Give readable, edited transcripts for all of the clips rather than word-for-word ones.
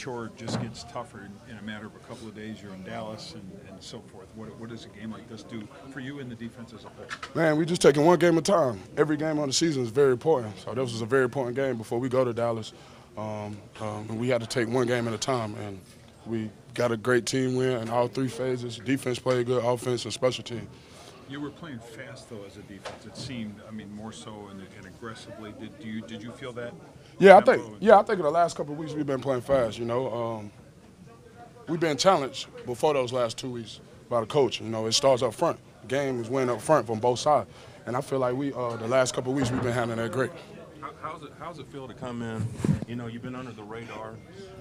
chore just gets tougher in a matter of a couple of days. You're in Dallas and so forth. What does a game like this do for you and the defense as a whole? Man, we just taking one game at a time. Every game on the season is very important. So this was a very important game before we go to Dallas. And we had to take one game at a time. And we got a great team win in all three phases. Defense played good, offense and special team. You were playing fast, though, as a defense. It seemed, I mean, more so and aggressively. Did you feel that? Yeah, I think in the last couple of weeks we've been playing fast. You know, we've been challenged before those last 2 weeks by the coach. You know, it starts up front. The game is winning up front from both sides, and I feel like we the last couple of weeks we've been handling that great. How's it feel to come in? You know, you've been under the radar,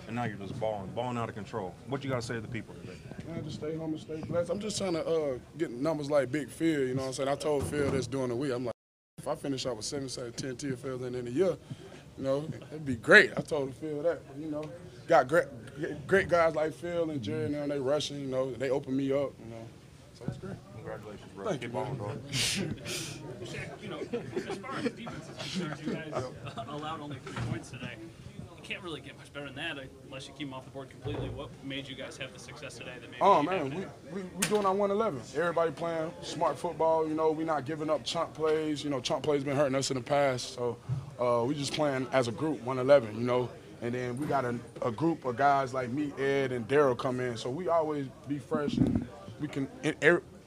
and now you're just balling out of control. What you got to say to the people today? Man, just stay home and stay blessed. I'm just trying to get numbers like Big Phil, you know what I'm saying? I told Phil this during the week. I'm like, if I finish out with 7, 10 TFLs in the year, you know, it'd be great. I told Phil that. But, you know, got great guys like Phil and Jerry now, they rushing, you know, they open me up, you know. So it's great. Congratulations, bro. Thank you, on, dog. Shaq, you know, as far as defense is concerned, you guys allowed only 3 points today. You can't really get much better than that unless you keep them off the board completely. What made you guys have the success today that made Oh, man, we doing our 111. Everybody playing smart football. You know, we're not giving up chunk plays. You know, chunk plays been hurting us in the past. So we just playing as a group, 111, you know. And then we got a group of guys like me, Ed, and Daryl come in. So we always be fresh, and we can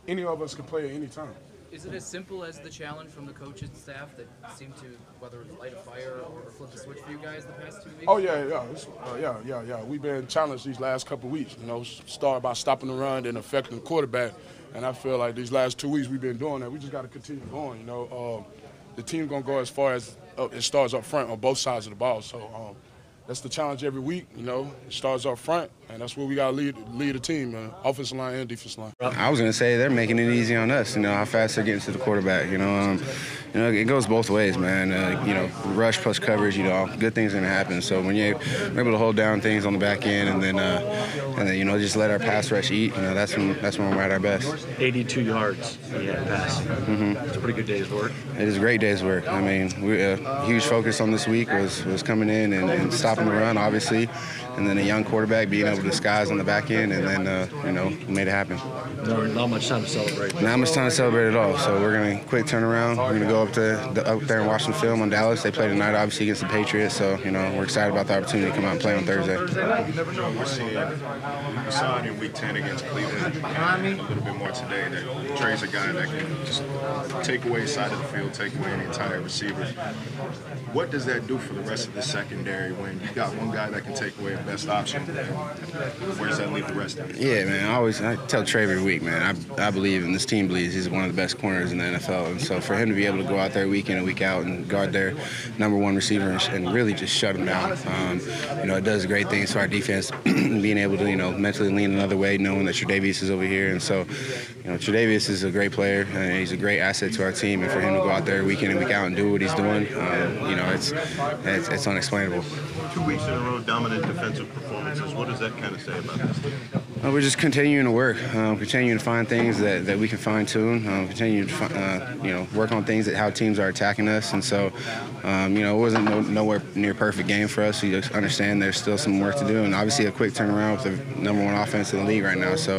any of us can play at any time. Is it as simple as the challenge from the coaches and staff that seem to, whether it's light a fire or flip the switch for you guys the past 2 weeks? Oh, yeah. We've been challenged these last couple of weeks. You know, start by stopping the run and affecting the quarterback. And I feel like these last 2 weeks we've been doing that. We just got to continue going, you know. The team's going to go as far as it starts up front on both sides of the ball. So that's the challenge every week, you know. It starts up front, and that's where we got to lead a team, offensive line and defensive line. I was going to say they're making it easy on us, you know, how fast they're getting to the quarterback, you know. It goes both ways, man. You know, rush plus coverage, you know, good things are going to happen. So when you're able to hold down things on the back end and then you know, just let our pass rush eat, you know, that's when we're at our best. 82 yards he had pass. It's a pretty good day's work. It is a great day's work. I mean, a huge focus on this week was coming in and stopping the run, obviously, and then a young quarterback being able to disguise on the back end, and then, you know, made it happen. Not much time to celebrate. Not much time to celebrate at all. So we're going to quick turn around. We're going to go up there and watch some film on Dallas. They play tonight, obviously, against the Patriots. So, you know, we're excited about the opportunity to come out and play on Thursday. We're seeing, we saw it in Week 10 against Cleveland, and a little bit more today, that Trey's a guy that can just take away side of the field, take away an entire receiver. What does that do for the rest of the secondary when you got one guy that can take away the best option? Where does that leave the rest of it? Yeah, man, I tell Trey every week, man, I believe, and this team believes, he's one of the best corners in the NFL. And so for him to be able to go out there week in and week out and guard their #1 receiver and really just shut him down, you know, it does great things for our defense, being able to, you know, mentally lean another way, knowing that Tre'Davious is over here. And so, you know, Tre'Davious is a great player, and he's a great asset to our team. And for him to go out there week in and week out and do what he's doing, you know, it's unexplainable. 2 weeks in a row, dominant defensive performances. What does that kind of say about this team? We're just continuing to work, continuing to find things that we can fine tune, continue to you know, work on things that how teams are attacking us. And so, you know, it wasn't nowhere near perfect game for us. We just understand there's still some work to do, and obviously a quick turnaround with the #1 offense in the league right now. So,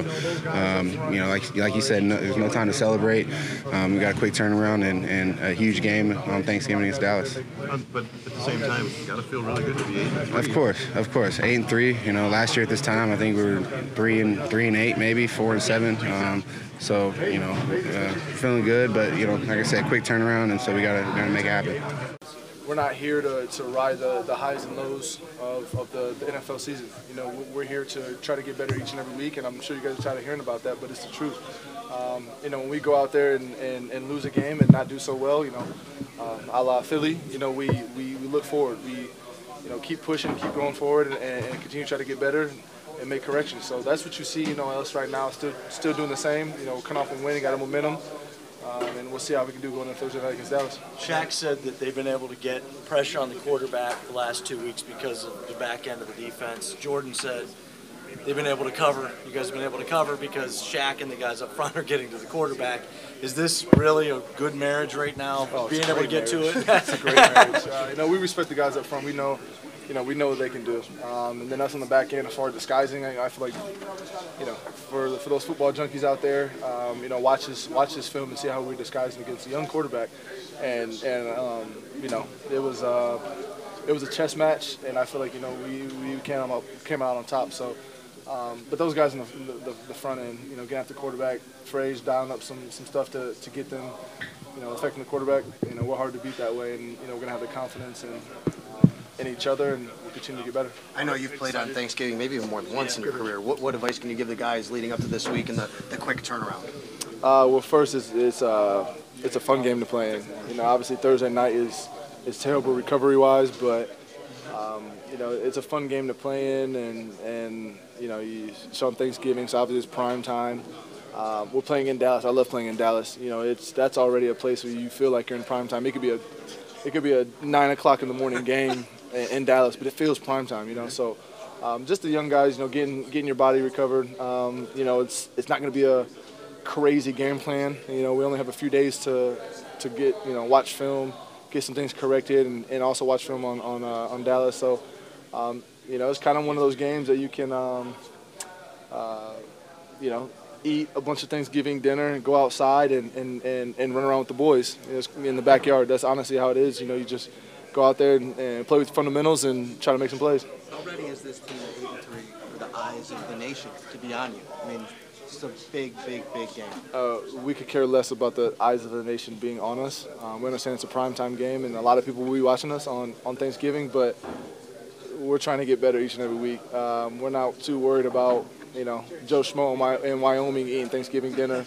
you know, like you said, there's no time to celebrate. We got a quick turnaround and a huge game on Thanksgiving against Dallas. But at the same time, you got to feel really good to be 8-3. Of course, 8-3. You know, last year at this time, I think we were 3-8, maybe 4-7. So, you know, feeling good, but, you know, like I said, quick turnaround, and so we gotta make it happen. We're not here to ride the highs and lows of the NFL season. You know, we're here to try to get better each and every week, and I'm sure you guys are tired of hearing about that, but it's the truth. You know, when we go out there and lose a game and not do so well, you know, a la Philly, you know, we look forward. We, you know, keep pushing, keep going forward, and continue to try to get better and make corrections. So that's what you see, you know, us right now, still doing the same. You know, coming off and winning, got a momentum. And we'll see how we can do going into Thursday night against Dallas. Shaq said that they've been able to get pressure on the quarterback the last 2 weeks because of the back end of the defense. Jordan said they've been able to cover. You guys have been able to cover because Shaq and the guys up front are getting to the quarterback. Is this really a good marriage right now, being able to get to it? It's a great marriage. You know, we respect the guys up front. We know we know what they can do. And then us on the back end, as far as disguising, I feel like, for those football junkies out there, watch this film and see how we disguise against a young quarterback. And it was a chess match, and I feel like we came out on top. So, but those guys in the front end, getting after the quarterback, phrase, dialing up some stuff to get them, affecting the quarterback. We're hard to beat that way, and we're gonna have the confidence in each other, and we'll continue to get better. I know you've played on Thanksgiving maybe even more than once in your career. What advice can you give the guys leading up to this week and the quick turnaround? Well, first, it's a fun game to play in. Obviously Thursday night is terrible recovery-wise, but it's a fun game to play in, and it's on Thanksgiving, so obviously it's prime time. We're playing in Dallas. I love playing in Dallas. That's already a place where you feel like you're in prime time. It could be a 9 o'clock in the morning game in Dallas, but it feels prime time. So just the young guys, getting your body recovered. It's not going to be a crazy game plan. We only have a few days to get watch film, get some things corrected, and also watch film on Dallas. So it's kind of one of those games that you can eat a bunch of Thanksgiving dinner and go outside and run around with the boys in the backyard. That's honestly how it is. You just go out there and play with fundamentals and try to make some plays. How ready is this team at 8-3 for the eyes of the nation to be on you? I mean, it's a big game. We could care less about the eyes of the nation being on us. We understand it's a primetime game, and a lot of people will be watching us on Thanksgiving, but we're trying to get better each and every week. We're not too worried about Joe Schmo in Wyoming eating Thanksgiving dinner,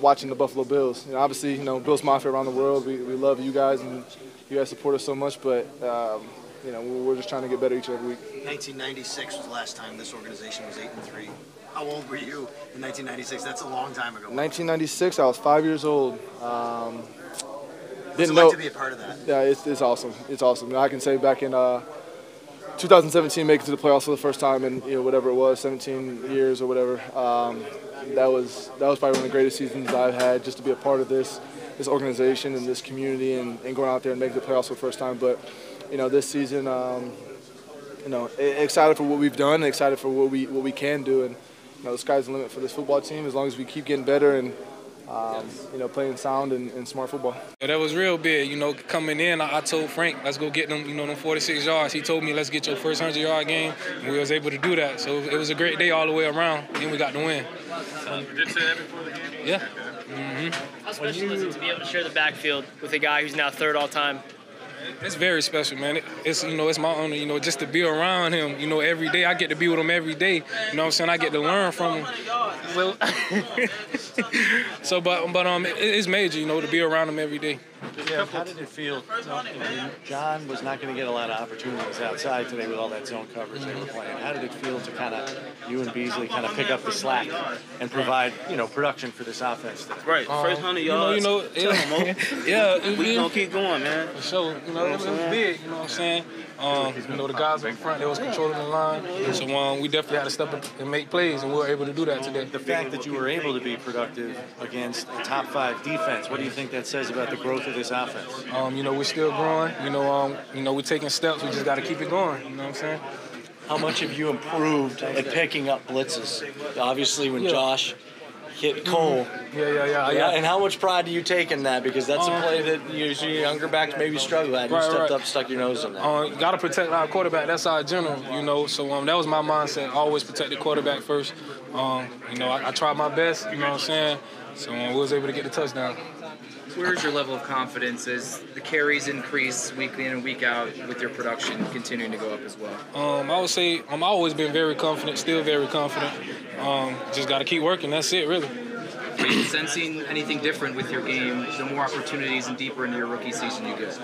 watching the Buffalo Bills. Obviously, Bills Mafia around the world. We love you guys, and you guys support us so much, but we're just trying to get better each and every week. 1996 was the last time this organization was 8-3. How old were you in 1996? That's a long time ago. 1996, I was 5 years old. What's it like to be a part of that? Yeah, it's awesome. It's awesome. I can say back in 2017, making it to the playoffs for the first time in whatever it was, 17 years or whatever. That was probably one of the greatest seasons I've had, just to be a part of this organization and this community and going out there and making the playoffs for the first time. But this season, excited for what we've done, and excited for what we can do, and the sky's the limit for this football team as long as we keep getting better and playing sound and smart football. That was real big. Coming in, I told Frank, let's go get them, them 46 yards. He told me, let's get your first 100-yard game, and we was able to do that. So it was a great day all the way around, and we got the win. You did say that before the game? Yeah. Mm-hmm. How special is it to be able to share the backfield with a guy who's now third all-time? It's very special, man. It's my honor, just to be around him, every day. I get to be with him every day. You know what I'm saying? I get to learn from him. Well, so, but it's major, to be around him every day. Yeah, how did it feel? John was not going to get a lot of opportunities outside today with all that zone coverage they were playing. How did it feel to you and Beasley pick up the slack and provide, production for this offense today? Right, first 100 yards. Yeah, we gonna keep going, man. For sure, it was big. You know what I'm saying? The guys in front, they was controlling the line, so we definitely had to step up and make plays, and we were able to do that today. The fact that you were able to be productive against a top 5 defense, what do you think that says about the growth of this offense? We're still growing. We're taking steps. We just got to keep it going. You know what I'm saying? How much have you improved at picking up blitzes? Obviously, when Josh hit Cole. Yeah. And how much pride do you take in that? Because that's a play that usually younger backs maybe struggle at. You stepped up, stuck your nose in that. Got to protect our quarterback. That's our general, So that was my mindset. Always protect the quarterback first. I tried my best. You know what I'm saying? So we was able to get the touchdown. Where's your level of confidence as the carries increase week in and week out with your production continuing to go up as well? I would say I've always been very confident, still very confident. Just got to keep working. That's it, really. Are you sensing anything different with your game, the more opportunities and deeper into your rookie season you get?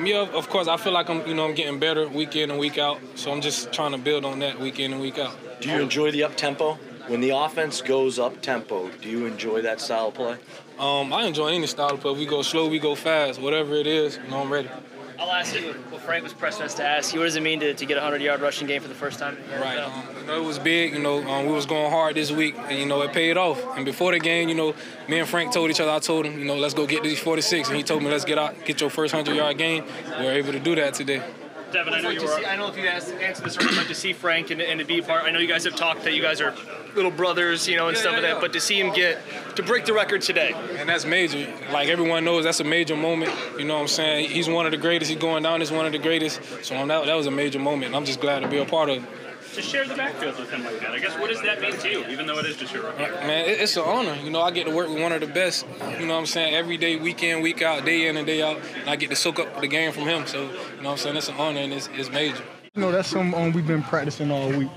Yeah, of course. I feel like I'm getting better week in and week out. So I'm just trying to build on that week in and week out. Do you enjoy the up-tempo? When the offense goes up-tempo, do you enjoy that style of play? I enjoy any style of play. We go slow, we go fast, whatever it is, I'm ready. I'll ask you what Frank was pressing us to ask you. What does it mean to get a 100-yard rushing game for the first time? Right. It was big. We was going hard this week, and, it paid off. And before the game, me and Frank told each other, I told him, let's go get these 46. And he told me, let's get your first 100-yard game. We were able to do that today. Devin, I know you were. I don't know if you answered this already, but to see Frank and to be part, I know you guys have talked that you guys are little brothers, and stuff like that, but to see him to break the record today. And that's major. Like everyone knows, that's a major moment. You know what I'm saying? He's one of the greatest. He's going down as one of the greatest. So that was a major moment. I'm just glad to be a part of it. To share the backfield with him like that, I guess, what does that mean to you, even though it is just your rookie? Man, it's an honor. I get to work with one of the best, you know what I'm saying, every day, week in, week out, day in and day out. And I get to soak up the game from him. So, you know what I'm saying, it's an honor and it's major. That's something we've been practicing all week.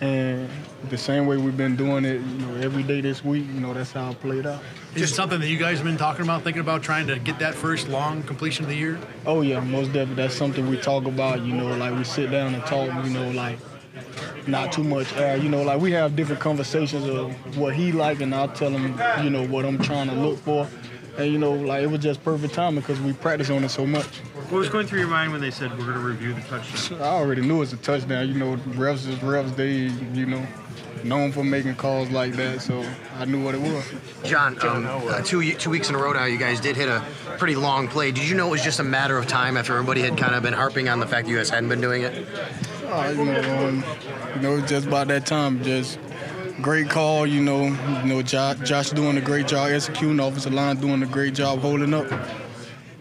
And the same way we've been doing it, every day this week, that's how it played out. Is it something that you guys have been talking about, thinking about trying to get that first long completion of the year? Oh, yeah, most definitely. That's something we talk about, like we sit down and talk, like not too much air. Like we have different conversations of what he like, and I'll tell him, what I'm trying to look for. And, like it was just perfect timing because we practice on it so much. What was going through your mind when they said we're going to review the touchdown? I already knew it was a touchdown. Refs is refs. They, known for making calls like that, so I knew what it was. John, 2 weeks in a row now, you guys did hit a pretty long play. Did you know it was just a matter of time after everybody had kind of been harping on the fact that you guys hadn't been doing it? It's just about that time. Just great call, Josh doing a great job executing, offensive line doing a great job holding up.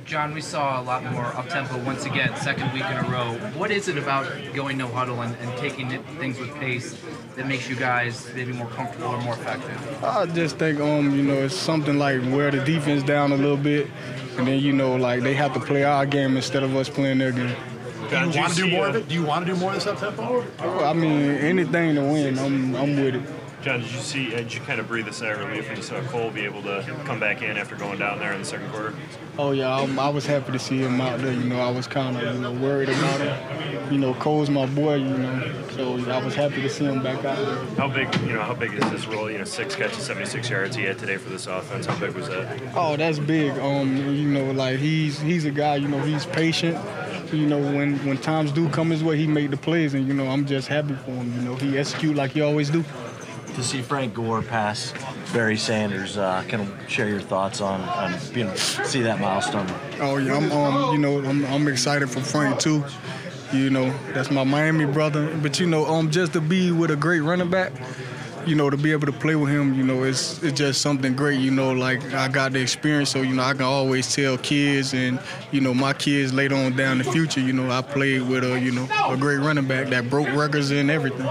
John, we saw a lot more up-tempo once again, second week in a row. What is it about going no huddle and taking things with pace that makes you guys maybe more comfortable or more effective? I just think, it's something like wear the defense down a little bit, and then, like they have to play our game instead of us playing their game. Do you want to do more of it? Do you want to do more of this up-tempo? I mean, anything to win, I'm with it. John, did you kind of breathe a sigh of relief when you saw Cole be able to come back in after going down there in the second quarter? Oh, yeah, I was happy to see him out there. I was kind of, worried about him. Cole's my boy, so I was happy to see him back out there. How big is his role? 6 catches, 76 yards he had today for this offense. How big was that? Oh, that's big. Like he's a guy, he's patient. When times do come his way, he made the plays, and, I'm just happy for him. He execute like he always do. To see Frank Gore pass Barry Sanders, can you share your thoughts on being able to see that milestone? Oh yeah, I'm excited for Frank too. That's my Miami brother. But just to be with a great running back, to be able to play with him, it's just something great. Like I got the experience, so I can always tell kids and my kids later on down the future. I played with a great running back that broke records and everything.